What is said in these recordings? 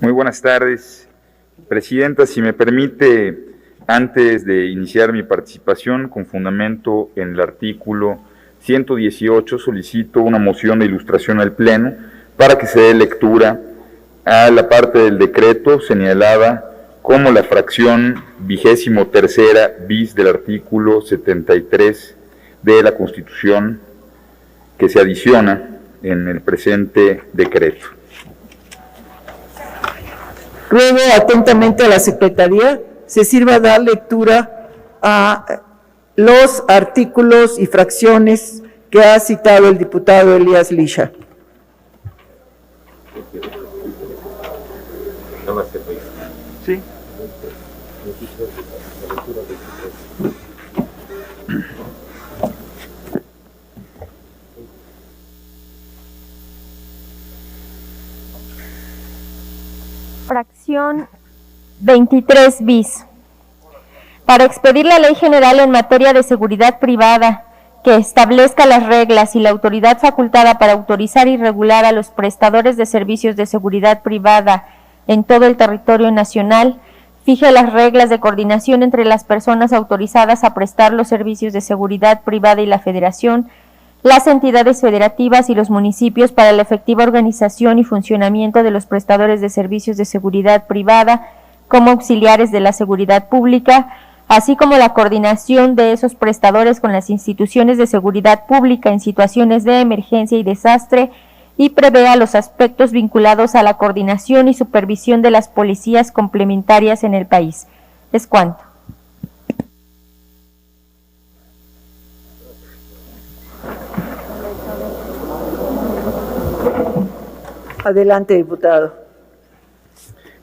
Muy buenas tardes, Presidenta. Si me permite, antes de iniciar mi participación, con fundamento en el artículo 118, solicito una moción de ilustración al Pleno para que se dé lectura a la parte del decreto señalada como la fracción 23ª bis del artículo 73 de la Constitución que se adiciona en el presente decreto. Ruego atentamente a la Secretaría se sirva a dar lectura a los artículos y fracciones que ha citado el diputado Elías Lisha. Sí. Fracción 23 bis. Para expedir la Ley General en materia de seguridad privada que establezca las reglas y la autoridad facultada para autorizar y regular a los prestadores de servicios de seguridad privada en todo el territorio nacional, fije las reglas de coordinación entre las personas autorizadas a prestar los servicios de seguridad privada y la Federación, las entidades federativas y los municipios para la efectiva organización y funcionamiento de los prestadores de servicios de seguridad privada como auxiliares de la seguridad pública, así como la coordinación de esos prestadores con las instituciones de seguridad pública en situaciones de emergencia y desastre, y prevea los aspectos vinculados a la coordinación y supervisión de las policías complementarias en el país. Es cuanto. Adelante, diputado.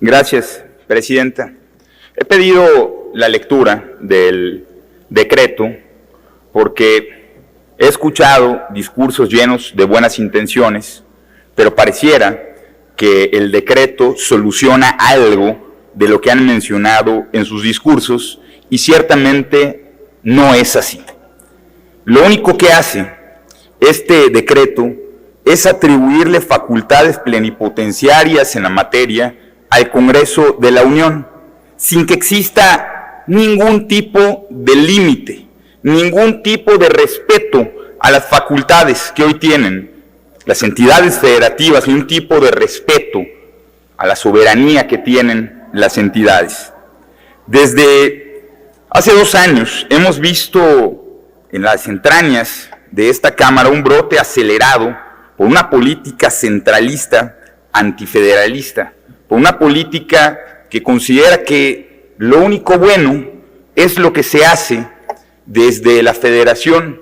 Gracias, Presidenta. He pedido la lectura del decreto porque he escuchado discursos llenos de buenas intenciones, pero pareciera que el decreto soluciona algo de lo que han mencionado en sus discursos y ciertamente no es así. Lo único que hace este decreto es atribuirle facultades plenipotenciarias en la materia al Congreso de la Unión, sin que exista ningún tipo de límite, ningún tipo de respeto a las facultades que hoy tienen las entidades federativas, ni un tipo de respeto a la soberanía que tienen las entidades. Desde hace 2 años hemos visto en las entrañas de esta Cámara un brote acelerado por una política centralista, antifederalista, por una política que considera que lo único bueno es lo que se hace desde la Federación,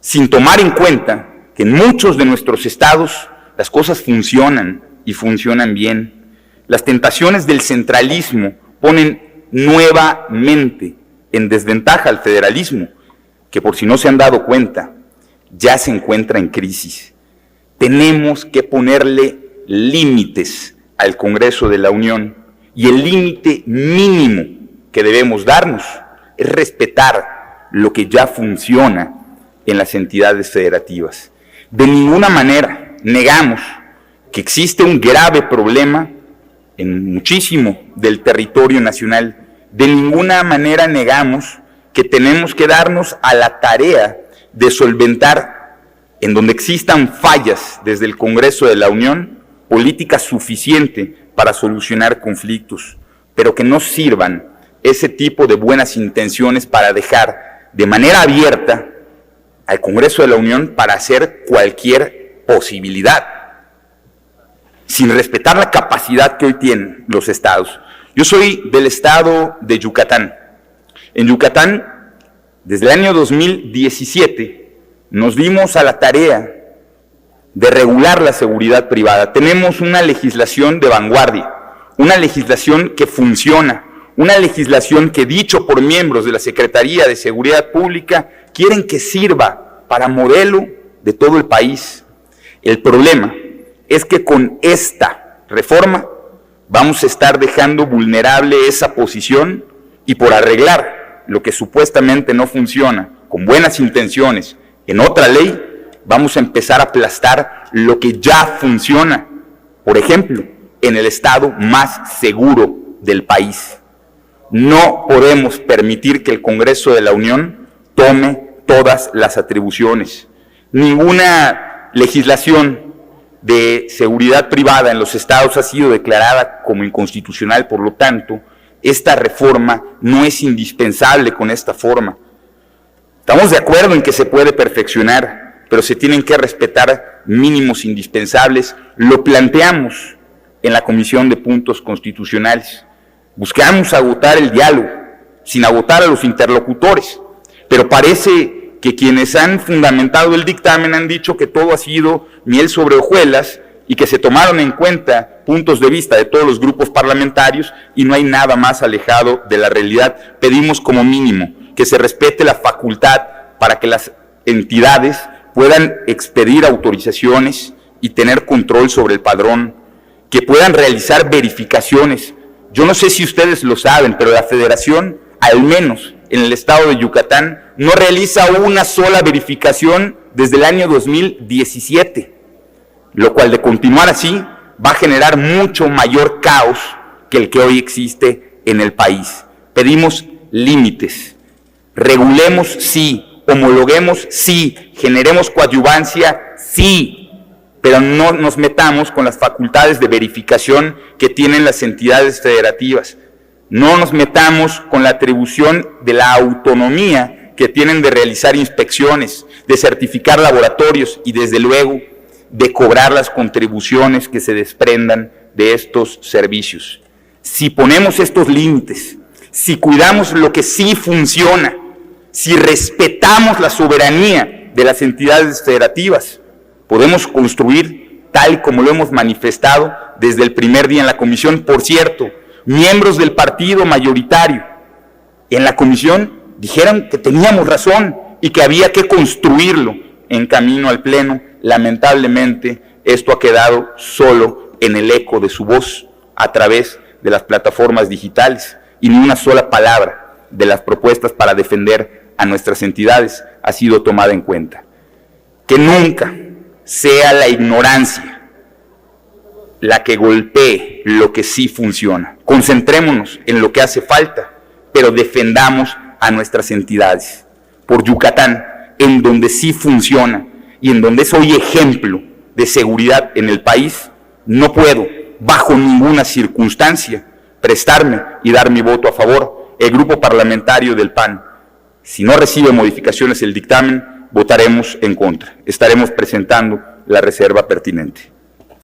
sin tomar en cuenta que en muchos de nuestros estados las cosas funcionan y funcionan bien. Las tentaciones del centralismo ponen nuevamente en desventaja al federalismo, que por si no se han dado cuenta, ya se encuentra en crisis. Tenemos que ponerle límites al Congreso de la Unión y el límite mínimo que debemos darnos es respetar lo que ya funciona en las entidades federativas. De ninguna manera negamos que existe un grave problema en muchísimo del territorio nacional. De ninguna manera negamos que tenemos que darnos a la tarea de solventar, en donde existan fallas desde el Congreso de la Unión, política suficiente para solucionar conflictos, pero que no sirvan ese tipo de buenas intenciones para dejar de manera abierta al Congreso de la Unión para hacer cualquier posibilidad, sin respetar la capacidad que hoy tienen los estados. Yo soy del estado de Yucatán. En Yucatán, desde el año 2017, nos dimos a la tarea de regular la seguridad privada. Tenemos una legislación de vanguardia, una legislación que funciona, una legislación que, dicho por miembros de la Secretaría de Seguridad Pública, quieren que sirva para modelo de todo el país. El problema es que con esta reforma vamos a estar dejando vulnerable esa posición y por arreglar lo que supuestamente no funciona con buenas intenciones en otra ley, vamos a empezar a aplastar lo que ya funciona. Por ejemplo, en el estado más seguro del país. No podemos permitir que el Congreso de la Unión tome todas las atribuciones. Ninguna legislación de seguridad privada en los estados ha sido declarada como inconstitucional, por lo tanto, esta reforma no es indispensable con esta forma. Estamos de acuerdo en que se puede perfeccionar, pero se tienen que respetar mínimos indispensables. Lo planteamos en la Comisión de Puntos Constitucionales. Buscamos agotar el diálogo, sin agotar a los interlocutores, pero parece que quienes han fundamentado el dictamen han dicho que todo ha sido miel sobre hojuelas y que se tomaron en cuenta puntos de vista de todos los grupos parlamentarios y no hay nada más alejado de la realidad. Pedimos como mínimo que se respete la facultad para que las entidades puedan expedir autorizaciones y tener control sobre el padrón, que puedan realizar verificaciones. Yo no sé si ustedes lo saben, pero la Federación, al menos en el estado de Yucatán, no realiza una sola verificación desde el año 2017, lo cual, de continuar así, va a generar mucho mayor caos que el que hoy existe en el país. Pedimos límites, regulemos sí, homologuemos sí, generemos coadyuvancia sí, pero no nos metamos con las facultades de verificación que tienen las entidades federativas. No nos metamos con la atribución de la autonomía que tienen de realizar inspecciones, de certificar laboratorios y, desde luego, de cobrar las contribuciones que se desprendan de estos servicios. Si ponemos estos límites, si cuidamos lo que sí funciona, si respetamos la soberanía de las entidades federativas, podemos construir tal como lo hemos manifestado desde el primer día en la comisión. Por cierto, miembros del partido mayoritario en la comisión dijeron que teníamos razón y que había que construirlo en camino al Pleno. Lamentablemente, esto ha quedado solo en el eco de su voz a través de las plataformas digitales y ni una sola palabra de las propuestas para defender a nuestras entidades ha sido tomada en cuenta. Que nunca sea la ignorancia la que golpee lo que sí funciona. Concentrémonos en lo que hace falta, pero defendamos a nuestras entidades. Por Yucatán, en donde sí funciona y en donde es hoy ejemplo de seguridad en el país, no puedo, bajo ninguna circunstancia, prestarme y dar mi voto a favor. El grupo parlamentario del PAN, si no recibe modificaciones el dictamen, votaremos en contra. Estaremos presentando la reserva pertinente.